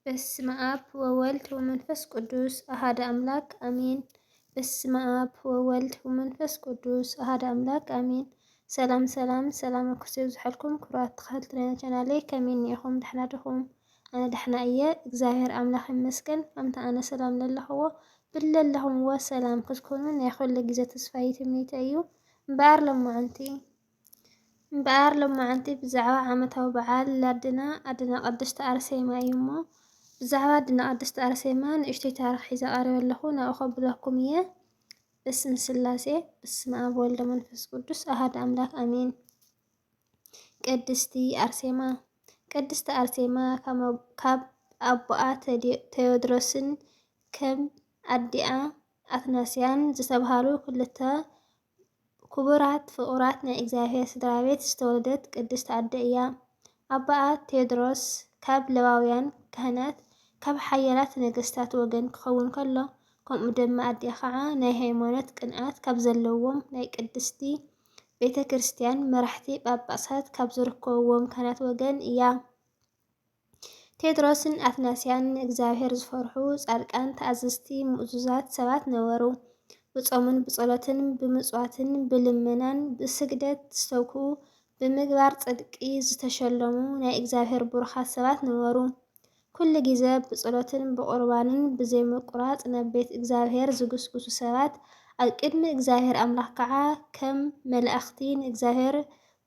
በስመ አብ ወወልድ ወመንፈስ ቅዱስ አሐደ አምላክ አሜን። በስመ አብ ወወልድ ወመንፈስ ቅዱስ አሐደ አምላክ አሜን። ሰላም ሰላም አኩስዮ ዝሓልኩም ክቡራት ተኸታተልቲ ናይና ቻናለይ ከመይ እኒአኹም ደሕና ዲኹም? ኣነ ደሕና እየ እግዚአብሔር ኣምላኽ ይመስገን። ከምቲ ኣነ ሰላም ለለኽዎ ብለለኹምዎ ሰላም ክትኮኑ ናይ ኩሉ ግዜ ተስፋይት እምነተይ እዩ። እምበኣር ሎማዓንቲ ብዛዕባ ዓመታዊ በዓል ኣዴና ቅድስቲ ኣርሴማ እዩ እሞ ብዛዕባ ኣዴና ቅድስቲ ኣርሴማ ንእሽተይ ታሪክ ሒዘ ቀሪበ ኣለኹ ናብኡ ከብለኩም እየ። በስመ ስላሴ በስመ አብ ወወልድ ወመንፈስ ቅዱስ አሐደ አምላክ አሜን። ቅድስቲ ኣርሴማ ቅድስቲ ኣርሴማ ካብ ኣቦኣ ቴዎድሮስን ከም ኣዲኣ ኣትናስያን ዝተባሃሉ ክልተ ክቡራት ፍቁራት ናይ እግዚአብሔር ስድራ ቤት ዝተወለደት ቅድስቲ ኣደ እያ። ኣቦኣ ቴዎድሮስ ካብ ሌዋውያን ካህናት ካብ ሓያላት ነገስታት ወገን ክኸውን ከሎ ከምኡ ድማ ኣዲኣ ከዓ ናይ ሃይማኖት ቅንዓት ካብ ዘለዎም ናይ ቅድስቲ ቤተ ክርስቲያን መራሕቲ ጳጳሳት ካብ ዝርከብዎም ካህናት ወገን እያ። ቴዎድሮስን ኣትናስያን ንእግዚአብሔር ዝፈርሑ ጻድቃን ተኣዘዝቲ ምእዙዛት ሰባት ነበሩ። ብጾምን ብጸሎትን ብምጽዋትን ብልመናን ብስግደት ዝተውክኡ ብምግባር ጽድቂ ዝተሸለሙ ናይ እግዚአብሔር ቡሩኻት ሰባት ነበሩ። ኩሉ ግዜ ብጸሎትን ብቁርባንን ብዘይምቁራጽ ናብ ቤት እግዚአብሔር ዝግስግሱ ሰባት ኣብ ቅድሚ እግዚአብሔር ኣምላኽ ከዓ ከም መላእኽቲ ንእግዚአብሔር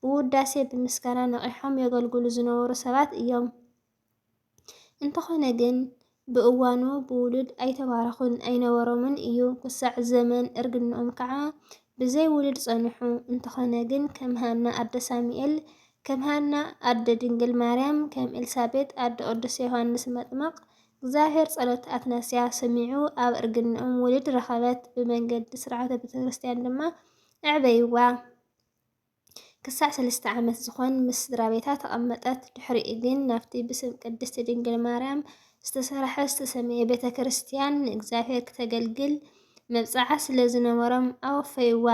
ብውዳሴ ብምስጋና ነቒሖም የገልግሉ ዝነበሩ ሰባት እዮም። እንተኾነ ግን ብእዋኑ ብውሉድ ኣይተባረኹን ኣይነበሮምን እዩ። ክሳዕ ዘመን እርግንኦም ከዓ ብዘይ ውሉድ ጸኒሑ። እንተኾነ ግን ከም ሃና ኣደ ሳሙኤል፣ ከም ሃና ኣደ ድንግል ማርያም፣ ከም ኤልሳቤጥ ኣደ ቅዱስ ዮሃንስ መጥመቕ እግዚአብሔር ጸሎት ኣትናስያ ሰሚዑ ኣብ እርግንኦም ውሉድ ረኸበት። ብመንገዲ ስርዓተ ቤተ ክርስቲያን ድማ ኣዕበይዋ። ክሳዕ 3 ዓመት ዝኾን ምስ ስድራ ቤታ ተቐመጠት። ድሕሪኡ ግን ናብቲ ብስም ቅድስቲ ድንግል ማርያም ዝተሰርሐ ዝተሰመየ ቤተ ክርስቲያን ንእግዚአብሔር ክተገልግል መብፅዓ ስለ ዝነበሮም ኣወፈይዋ።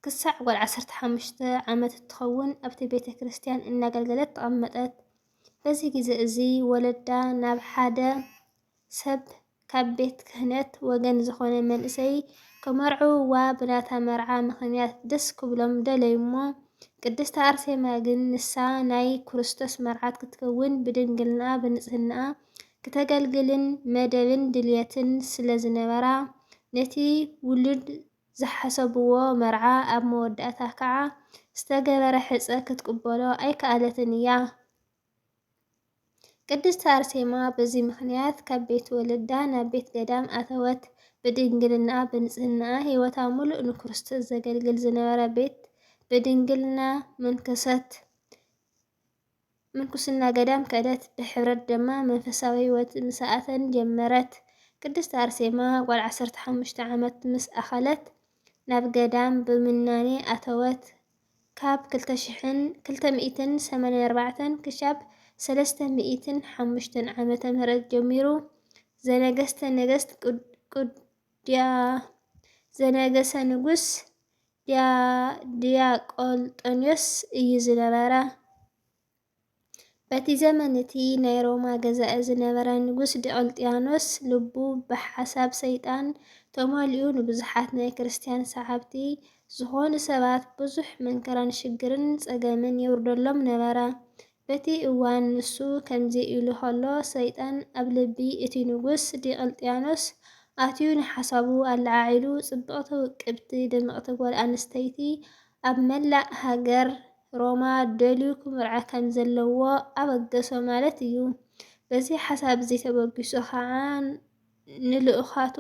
ክሳዕ ጓል 15 ዓመት እትኸውን ኣብቲ ቤተ ክርስቲያን እናገልገለት ተቐመጠት። በዚ ግዜ እዚ ወለዳ ናብ ሓደ ሰብ ካብ ቤተ ክህነት ወገን ዝኾነ መንእሰይ ከመርዕውዋ ብናታ መርዓ ምኽንያት ደስ ክብሎም ደለዩ እሞ ቅድስቲ ኣርሴማ ግን ንሳ ናይ ክርስቶስ መርዓት ክትከውን ብድንግልና ብንጽህናኣ ክተገልግልን መደብን ድልየትን ስለ ዝነበራ ነቲ ውሉድ ዝሓሰብዎ መርዓ ኣብ መወዳእታ ከዓ ዝተገበረ ሕፀ ክትቅበሎ ኣይከኣለትን እያ። ቅድስቲ ኣርሴማ በዚ ምኽንያት ካብ ቤት ወለዳ ናብ ቤት ገዳም ኣተወት። ብድንግልና ብንጽህናኣ ህይወታ ሙሉእ ንክርስቶስ ዘገልግል ዝነበረ ቤት ብድንግልና መንከሰት። ምንኩስና ገዳም ከደት። ብሕብረት ድማ መንፈሳዊ ህይወት ምስኣተን ጀመረት። ቅድስቲ ኣርሴማ ጓል 15 ዓመት ምስ ኣኸለት ናብ ገዳም ብምናኔ ኣተወት። ካብ 284 ክሻብ 305 ዓመተ ምህረት ጀሚሩ ዘነገሰ ንጉስ ዲዮቅልጥያኖስ እዩ ዝነበረ። በቲ ዘመን እቲ ናይ ሮማ ገዛኢ ዝነበረ ንጉስ ዲዮቅልጥያኖስ ልቡ ብሓሳብ ሰይጣን ተመሊኡ ንብዙሓት ናይ ክርስቲያን ሰዓብቲ ዝኾኑ ሰባት ብዙሕ መከራን ሽግርን ፀገምን የውርደሎም ነበረ። በቲ እዋን ንሱ ከምዚ ኢሉ ከሎ ሰይጣን ኣብ ልቢ እቲ ንጉስ ዲዮቅልጥያኖስ ኣትዩ ንሓሳቡ ኣለዓዒሉ ጽብቕቲ ውቅብቲ ድምቕቲ ጓል ኣንስተይቲ ኣብ መላእ ሃገር ሮማ ደልዩ ክምርዓ ከም ዘለዎ ኣበገሶ ማለት እዩ። በዚ ሓሳብ እዚ ተበጊሱ ከዓ ንልኡኻቱ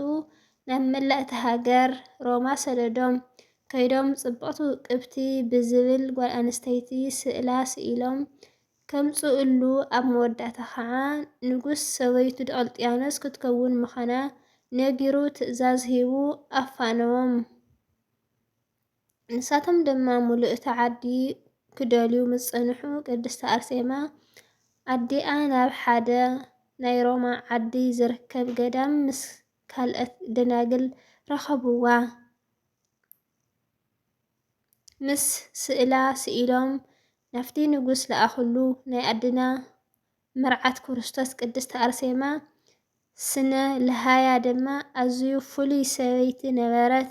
ናብ መላእቲ ሃገር ሮማ ሰደዶም። ከይዶም ጽብቕቲ ውቅብቲ ብዝብል ጓል ኣንስተይቲ ስእላ ስኢሎም ከምጽእሉ ኣብ መወዳእታ ከዓ ንጉስ ሰበይቱ ዲዮቅልጥያኖስ ክትከውን ምዃና ነጊሩ ትእዛዝ ሂቡ ኣፋነዎም። ንሳቶም ድማ ሙሉእ እቲ ዓዲ ክደልዩ ምስ ጸንሑ ቅድስቲ ኣርሴማ ኣዲኣ ናብ ሓደ ናይ ሮማ ዓዲ ዝርከብ ገዳም ምስ ካልኦት ደናግል ረኸብዋ። ምስ ስእላ ስኢሎም ናፍቲ ንጉስ ለኣኽሉ ናይ ኣዴና መርዓት ክርስቶስ ቅድስቲ አርሴማ ስነ ለሃያ ድማ ኣዝዩ ፍሉይ ሰበይቲ ነበረት።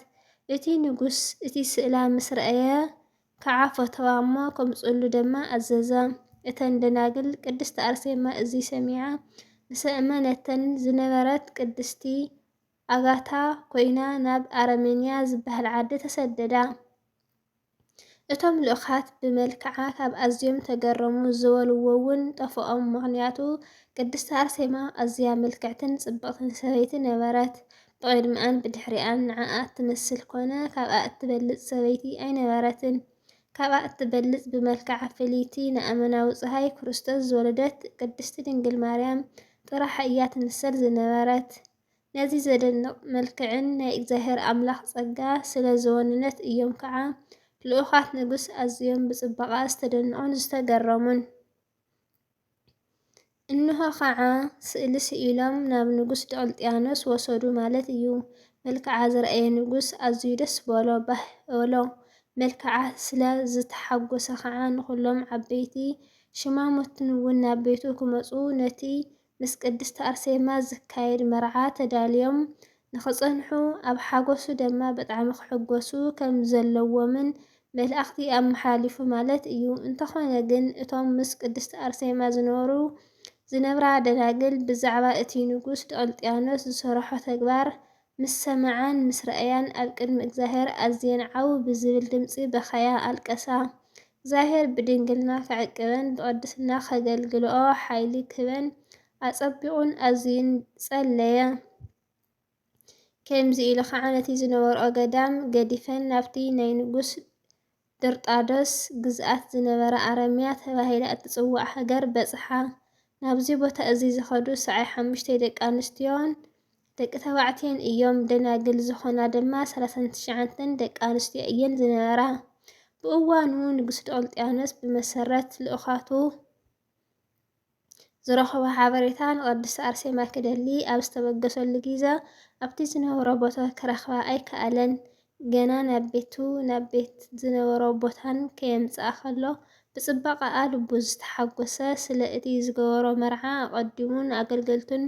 እቲ ንጉስ እቲ ስእላ ምስ ረአየ ከዓ ፈተዋ እሞ ከምፅሉ ድማ ኣዘዘ። እተን ደናግል ቅድስቲ አርሴማ እዚ ሰሚዓ ምስኣመነተን ዝነበረት ቅድስቲ ኣጋታ ኮይና ናብ ኣረሜንያ ዝበሃል ዓዲ ተሰደዳ። እቶም ልኡኻት ብመልክዓ ካብ ኣዝዮም ተገረሙ ዝበልዎ እውን ጠፍኦም። ምክንያቱ ቅድስቲ ኣርሴማ ኣዝያ ምልክዕትን ጽብቕትን ሰበይቲ ነበረት። ብቅድሚኣን ብድሕሪኣን ንዓኣ እትመስል ኮነ ካብኣ እትበልፅ ሰበይቲ ኣይነበረትን። ካብኣ እትበልፅ ብመልክዓ ፍልይቲ ንኣመናዊ ፀሃይ ክርስቶስ ዝወለደት ቅድስቲ ድንግል ማርያም ጥራሕ እያ ትምሰል ዝነበረት። ነዚ ዘደንቕ መልክዕን ናይ እግዚኣብሔር ኣምላኽ ጸጋ ስለ ዝወነነት እዮም ከዓ ልኡኻት ንጉስ ኣዝዮም ብጽባቐ ዝተደንቑን ዝተገረሙን። እንሆ ከዓ ስእሊ ስኢሎም ናብ ንጉስ ዲዮቅልጥያኖስ ወሰዱ ማለት እዩ። መልክዓ ዝረአየ ንጉስ ኣዝዩ ደስ በሎ ባህ በሎ። መልክዓ ስለ ዝተሓጎሰ ከዓ ንኩሎም ዓበይቲ ሽማሙትን እውን ናብ ቤቱ ክመፁ ነቲ ምስ ቅድስቲ ኣርሴማ ዝካየድ መርዓ ተዳልዮም ንኽጸንሑ ኣብ ሓጎሱ ድማ ብጣዕሚ ክሕጎሱ ከም ዘለዎምን መልእኽቲ ኣመሓሊፉ ማለት እዩ። እንተኾነ ግን እቶም ምስ ቅድስቲ ኣርሴማ ዝነብራ ደናግል ብዛዕባ እቲ ንጉስ ዲዮቅልጥያኖስ ዝሰርሖ ተግባር ምስ ሰምዓን ምስ ረአያን ኣብ ቅድሚ እግዚኣብሔር ኣዝየን ዓው ብዝብል ድምፂ በኸያ ኣልቀሳ። እግዚኣብሔር ብድንግልና ከዕቅበን ብቅድስና ከገልግልኦ ሓይሊ ክህበን ኣጸቢቑን ኣዝዩን ጸለየ። ከምዚ ኢሉ ከዓ ነቲ ዝነበርኦ ገዳም ገዲፈን ናብቲ ናይ ንጉስ ድርጣድስ ግዝኣት ዝነበረ ኣረምያ ተባሂላ እትፅዋዕ ሃገር በጽሓ። ናብዚ ቦታ እዚ ዝኸዱ 75 ደቂ ኣንስትዮን ደቂ ተባዕትዮን እዮም። ደናግል ዝኾና ድማ 39 ደቂ ኣንስትዮ እየን ዝነበራ። ብእዋኑ ንጉስ ዲዮቅልጥያኖስ ብመሰረት ልኡኻቱ ዝረኸቦ ሓበሬታ ንቅድስቲ ኣርሴማ ክደሊ ኣብ ዝተበገሰሉ ግዜ ኣብቲ ዝነበሮ ቦታ ክረኽባ ኣይከኣለን። ገና ናብ ቤት ዝነበሮ ቦታን ከየምጽኣ ከሎ ብጽባቐኣ ልቡ ዝተሓጎሰ ስለ እቲ ዝገበሮ መርዓ ኣቐዲሙ ንኣገልገልቱን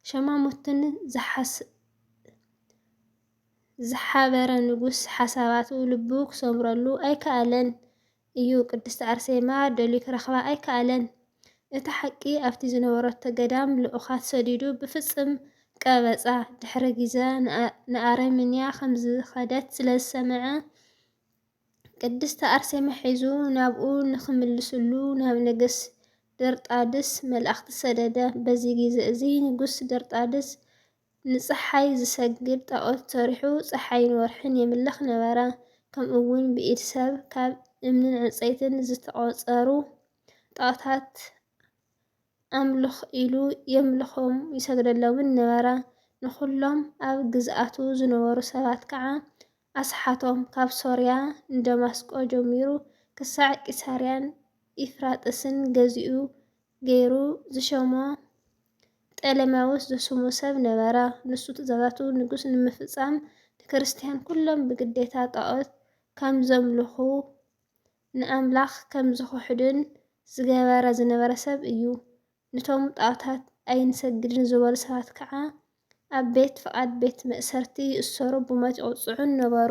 ሸማሙትን ዝሓበረ ንጉስ ሓሳባቱ ልቡ ክሰምረሉ ኣይከኣለን እዩ። ቅድስቲ ኣርሴማ ደልዩ ክረኽባ ኣይከኣለን። እቲ ሓቂ ኣብቲ ዝነበረቶ ገዳም ልኡኻት ሰዲዱ ብፍጽም ቀበጻ። ድሕሪ ግዜ ንኣረሜንያ ከምዝኸደት ስለዝሰምዐ ቅድስቲ ኣርሴማ ሒዙ ናብኡ ንኽምልስሉ ናብ ንጉስ ድርጣድስ መልእኽቲ ሰደደ። በዚ ግዜ እዚ ንጉስ ድርጣድስ ንፀሓይ ዝሰግድ ጣዖት ሰሪሑ ፀሓይን ወርሕን የምልኽ ነበረ። ከምኡ እውን ብኢድ ሰብ ካብ እምንን ዕንፀይትን ዝተቖፀሩ ጣዖታት ኣምልኽ ኢሉ የምልኾም ይሰግደሎምን ነበረ። ንኩሎም ኣብ ግዝኣቱ ዝነበሩ ሰባት ከዓ ኣስሓቶም። ካብ ሶርያ ንደማስቆ ጀሚሩ ክሳዕ ቂሳርያን ኢፍራጥስን ገይሩ ዝሾሞ ጤሌማዎስ ዘስሞ ሰብ ነበረ። ንሱ ትእዛዛቱ ንጉስ ንምፍጻም ንክርስቲያን ኩሎም ብግዴታ ጣዖት ከም ዘምልኹ ንኣምላኽ ከም ዝክሕዱን ዝገበረ ዝነበረ ሰብ እዩ። ንቶም ጣዖታት ኣይንሰግድን ዝበሉ ሰባት ከዓ ኣብ ቤት ፍቓድ ቤት መእሰርቲ ይእሰሩ ብሞት ይቕፅዑን ነበሩ።